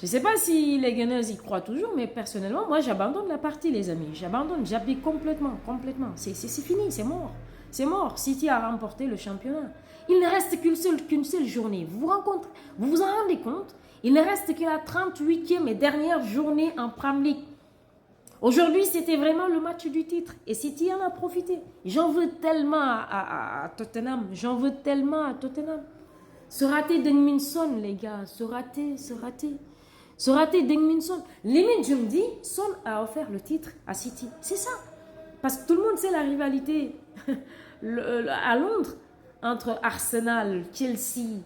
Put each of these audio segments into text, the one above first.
Je ne sais pas si les Gunners y croient toujours, mais personnellement, moi, j'abandonne la partie, les amis. J'abandonne, j'applique complètement, complètement. C'est fini, c'est mort. C'est mort. City a remporté le championnat. Il ne reste qu'une seule journée. Vous vous en rendez compte? Il ne reste que la 38e et dernière journée en Premier League. Aujourd'hui, c'était vraiment le match du titre. Et City en a profité. J'en veux tellement à Tottenham. J'en veux tellement à Tottenham. Ce raté d'Ingminson, les gars. Ce raté. Ce raté d'Ingminson. Limite, je me dis, Son a offert le titre à City. C'est ça. Parce que tout le monde sait la rivalité à Londres entre Arsenal, Chelsea,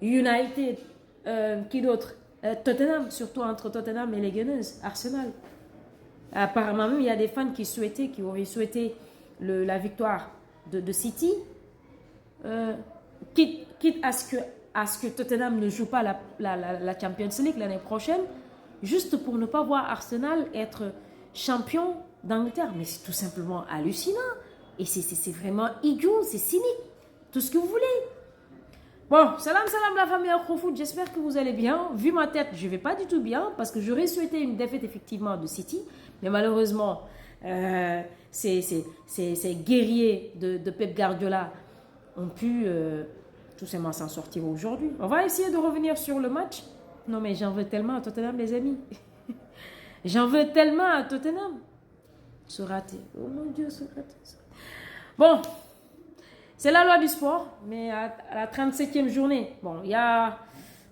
United, qui d'autre? Tottenham, surtout entre Tottenham et les Gunners, Arsenal. Apparemment, même, il y a des fans qui auraient souhaité la victoire de City, quitte à ce que Tottenham ne joue pas la Champions League l'année prochaine, juste pour ne pas voir Arsenal être champion d'Angleterre. Mais c'est tout simplement hallucinant. Et c'est vraiment idiot, c'est cynique. Tout ce que vous voulez. Bon, salam la famille Akrofoot, j'espère que vous allez bien. Vu ma tête, je ne vais pas du tout bien parce que j'aurais souhaité une défaite effectivement de City. Mais malheureusement, ces guerriers de Pep Guardiola ont pu tout simplement s'en sortir aujourd'hui. On va essayer de revenir sur le match. Non mais j'en veux tellement à Tottenham les amis. J'en veux tellement à Tottenham. Ce raté. Oh mon Dieu, ce raté. Bon. C'est la loi du sport, mais à la 37e journée, bon, il y a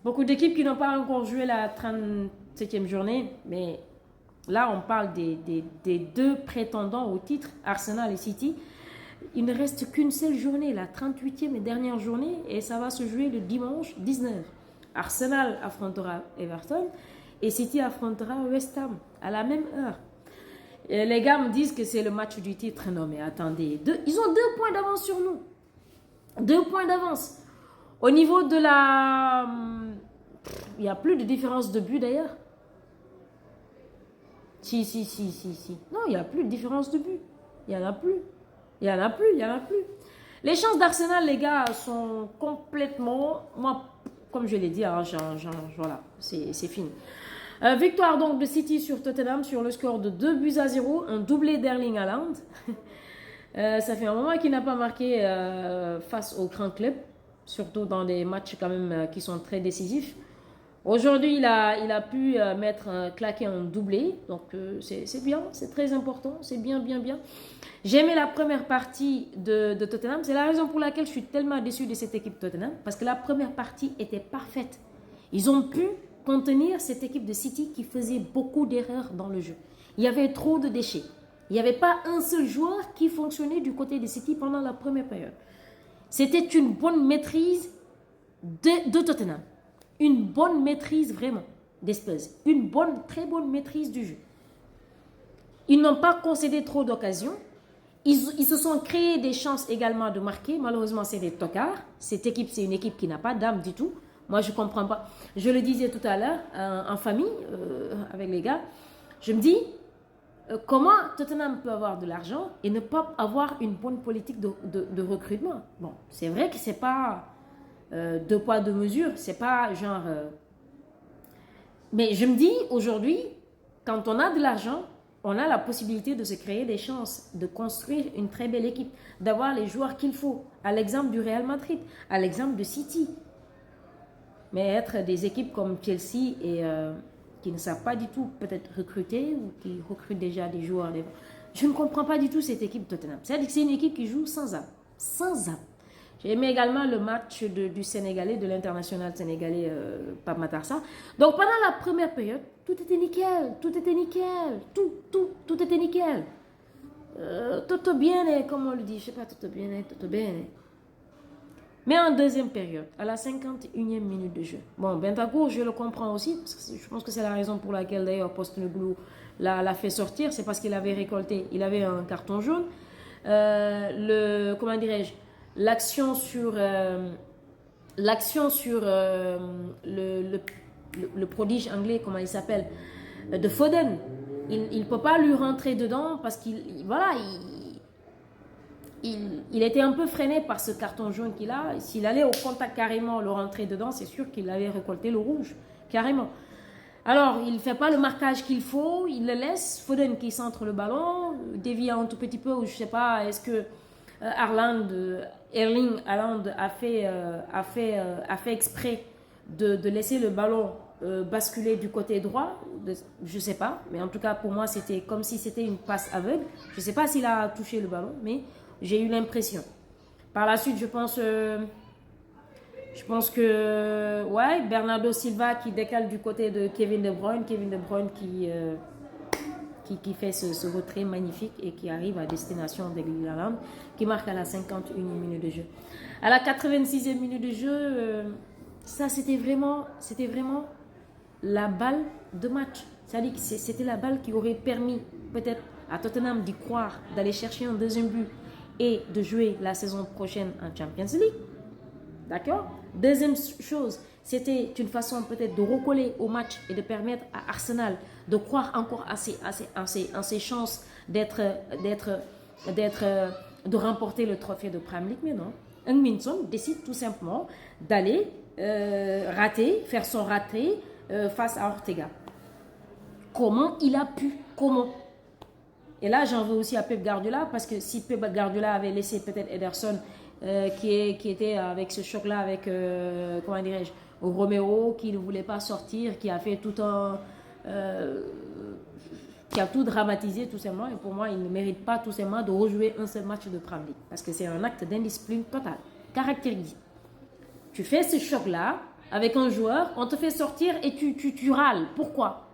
beaucoup d'équipes qui n'ont pas encore joué la 37e journée, mais là, on parle des deux prétendants au titre, Arsenal et City. Il ne reste qu'une seule journée, la 38e et dernière journée, et ça va se jouer le dimanche 19. Arsenal affrontera Everton et City affrontera West Ham à la même heure. Et les gars me disent que c'est le match du titre. Non, mais attendez, ils ont 2 points d'avance sur nous. 2 points d'avance. Au niveau de la... Il n'y a plus de différence de but d'ailleurs. Si. Non, il n'y a plus de différence de but. Il n'y en a plus. Les chances d'Arsenal, les gars, sont complètement... Moi, comme je l'ai dit, hein, voilà, c'est fini. Victoire donc de City sur Tottenham sur le score de 2-0. Un doublé d'Erling Haaland. Ça fait un moment qu'il n'a pas marqué face au grand club, surtout dans des matchs quand même qui sont très décisifs. Aujourd'hui, il a pu claquer un doublé, donc c'est bien, c'est très important, c'est bien. J'ai aimé la première partie de Tottenham, c'est la raison pour laquelle je suis tellement déçue de cette équipe Tottenham, parce que la première partie était parfaite. Ils ont pu contenir cette équipe de City qui faisait beaucoup d'erreurs dans le jeu. Il y avait trop de déchets. Il n'y avait pas un seul joueur qui fonctionnait du côté de City pendant la première période. C'était une bonne maîtrise de Tottenham. Une bonne maîtrise vraiment des Spurs. Une très bonne maîtrise du jeu. Ils n'ont pas concédé trop d'occasions. Ils se sont créés des chances également de marquer. Malheureusement, c'est des tocards. Cette équipe, c'est une équipe qui n'a pas d'âme du tout. Moi, je ne comprends pas. Je le disais tout à l'heure en famille avec les gars. Je me dis... Comment Tottenham peut avoir de l'argent et ne pas avoir une bonne politique de recrutement? Bon, c'est vrai que c'est pas 2 poids 2 mesures, c'est pas genre... Mais je me dis, aujourd'hui, quand on a de l'argent, on a la possibilité de se créer des chances, de construire une très belle équipe, d'avoir les joueurs qu'il faut, à l'exemple du Real Madrid, à l'exemple de City. Mais être des équipes comme Chelsea et... qui ne savent pas du tout peut-être recruter ou qui recrutent déjà des joueurs. Je ne comprends pas du tout cette équipe Tottenham. C'est-à-dire que c'est une équipe qui joue sans âme. Sans âme. J'ai aimé également le match du Sénégalais, de l'international sénégalais Pape Matar Sarr. Donc pendant la première période, tout était nickel. Tout était nickel. Tutto bene, comme on le dit. Je ne sais pas, tutto bene. Mais en deuxième période, à la 51e minute de jeu. Bon, Bentancur, je le comprends aussi. Parce que je pense que c'est la raison pour laquelle d'ailleurs Postecoglou l'a fait sortir. C'est parce qu'il avait récolté, il avait un carton jaune. Comment dirais-je, l'action sur le prodige anglais, comment il s'appelle, de Foden. Il ne peut pas lui rentrer dedans parce qu'il était un peu freiné par ce carton jaune qu'il a. S'il allait au contact carrément le rentrer dedans, c'est sûr qu'il avait récolté le rouge carrément. Alors, il ne fait pas le marquage qu'il faut, il le laisse. Foden qui centre le ballon, dévie un tout petit peu, ou je ne sais pas, est-ce que Erling Haaland a fait exprès de laisser le ballon basculer du côté droit, je ne sais pas, mais en tout cas pour moi c'était comme si c'était une passe aveugle. Je ne sais pas s'il a touché le ballon, mais j'ai eu l'impression. Par la suite, je pense que ouais, Bernardo Silva qui décale du côté de Kevin De Bruyne qui fait ce retrait magnifique et qui arrive à destination d'Erling Haaland, qui marque à la 51e minute de jeu. À la 86e minute de jeu, ça c'était vraiment la balle de match. C'est-à-dire que c'était la balle qui aurait permis peut-être à Tottenham d'y croire, d'aller chercher un deuxième but et de jouer la saison prochaine en Champions League. D'accord? Deuxième chose, c'était une façon peut-être de recoller au match et de permettre à Arsenal de croire encore à ses chances de remporter le trophée de Premier League. Mais non, Heung-min Son décide tout simplement d'aller faire son raté face à Ortega. Comment il a pu? Comment? Et là, j'en veux aussi à Pep Guardiola, parce que si Pep Guardiola avait laissé peut-être Ederson, qui était avec ce choc-là, avec, comment dirais-je, Romero, qui ne voulait pas sortir, qui a fait qui a tout dramatisé tout simplement, et pour moi, il ne mérite pas tout simplement de rejouer un seul match de Premier League, parce que c'est un acte d'indiscipline totale, caractérisé. Tu fais ce choc-là avec un joueur, on te fait sortir et tu râles. Pourquoi?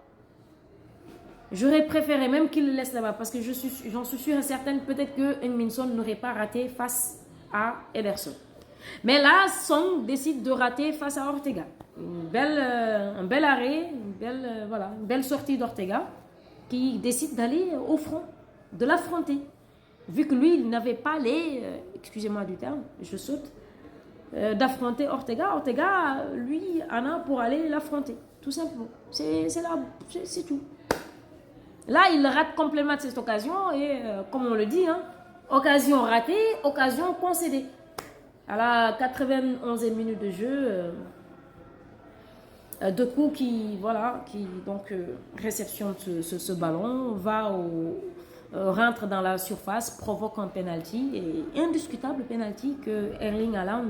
J'aurais préféré même qu'il le laisse là-bas, parce que j'en suis sûre et certaine, peut-être que Heung-min Son n'aurait pas raté face à Ederson. Mais là, Son décide de rater face à Ortega. Un bel arrêt, une belle sortie d'Ortega, qui décide d'aller au front, de l'affronter. Vu que lui, il n'avait pas excusez-moi du terme, je saute, d'affronter Ortega. Ortega, lui, en a pour aller l'affronter, tout simplement. C'est tout. Là, il rate complètement cette occasion et, comme on le dit, hein, occasion ratée, occasion concédée. À la 91e minute de jeu, Doku qui réceptionne ce ballon, rentre dans la surface, provoque un penalty, et indiscutable penalty que Erling Haaland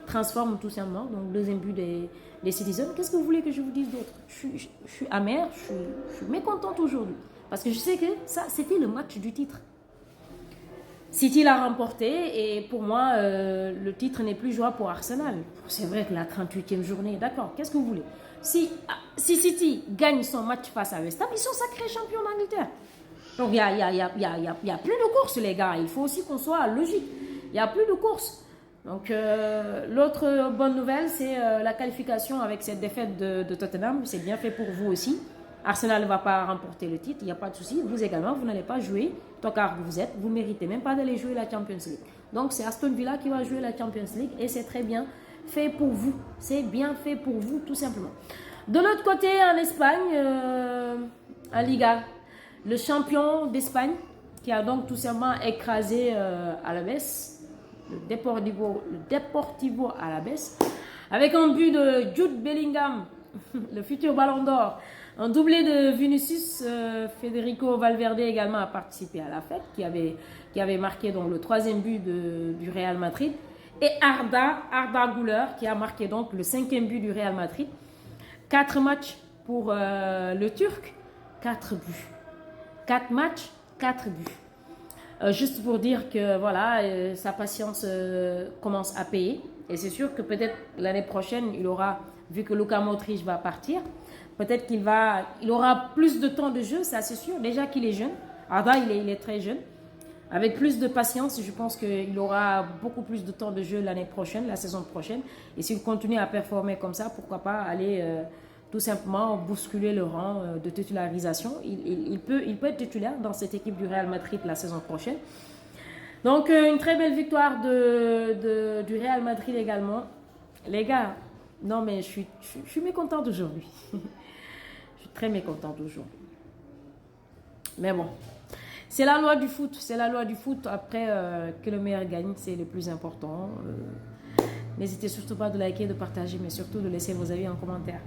transforme tout simplement. Donc, deuxième but des Citizens. Qu'est-ce que vous voulez que je vous dise d'autre? Je suis amère, je suis mécontente aujourd'hui. Parce que je sais que ça, c'était le match du titre. City l'a remporté et pour moi, le titre n'est plus jouable pour Arsenal. C'est vrai que la 38e journée, d'accord, qu'est-ce que vous voulez? Si City gagne son match face à West Ham, ils sont sacrés champions d'Angleterre. Donc, il y a plus de courses, les gars. Il faut aussi qu'on soit logique. Il n'y a plus de courses. Donc, l'autre bonne nouvelle, c'est la qualification avec cette défaite de Tottenham. C'est bien fait pour vous aussi. Arsenal ne va pas remporter le titre, il n'y a pas de souci. Vous également, vous n'allez pas jouer. Tocard que vous êtes, vous ne méritez même pas d'aller jouer la Champions League. Donc, c'est Aston Villa qui va jouer la Champions League et c'est très bien fait pour vous. C'est bien fait pour vous, tout simplement. De l'autre côté, en Espagne, en Liga, le champion d'Espagne qui a donc tout simplement écrasé Alaves, le Deportivo Alaves, avec un but de Jude Bellingham, le futur Ballon d'Or. Un doublé de Vinicius, Federico Valverde également a participé à la fête, qui avait marqué donc le 3e but du Real Madrid. Et Arda Güler qui a marqué donc le 5e but du Real Madrid. 4 matchs pour le Turc, 4 buts. 4 matchs, 4 buts. Juste pour dire que voilà, sa patience commence à payer. Et c'est sûr que peut-être l'année prochaine, il aura, vu que Luka Modric va partir, peut-être qu'il aura plus de temps de jeu, ça c'est sûr. Déjà qu'il est jeune. Arda, il est très jeune. Avec plus de patience, je pense qu'il aura beaucoup plus de temps de jeu l'année prochaine, la saison prochaine. Et s'il continue à performer comme ça, pourquoi pas aller tout simplement bousculer le rang de titularisation. Il peut être titulaire dans cette équipe du Real Madrid la saison prochaine. Donc, une très belle victoire du Real Madrid également. Les gars, non mais je suis mécontente aujourd'hui. Je suis très mécontente aujourd'hui. Mais bon, c'est la loi du foot. C'est la loi du foot. Après, que le meilleur gagne, c'est le plus important. N'hésitez surtout pas de liker, de partager, mais surtout de laisser vos avis en commentaire.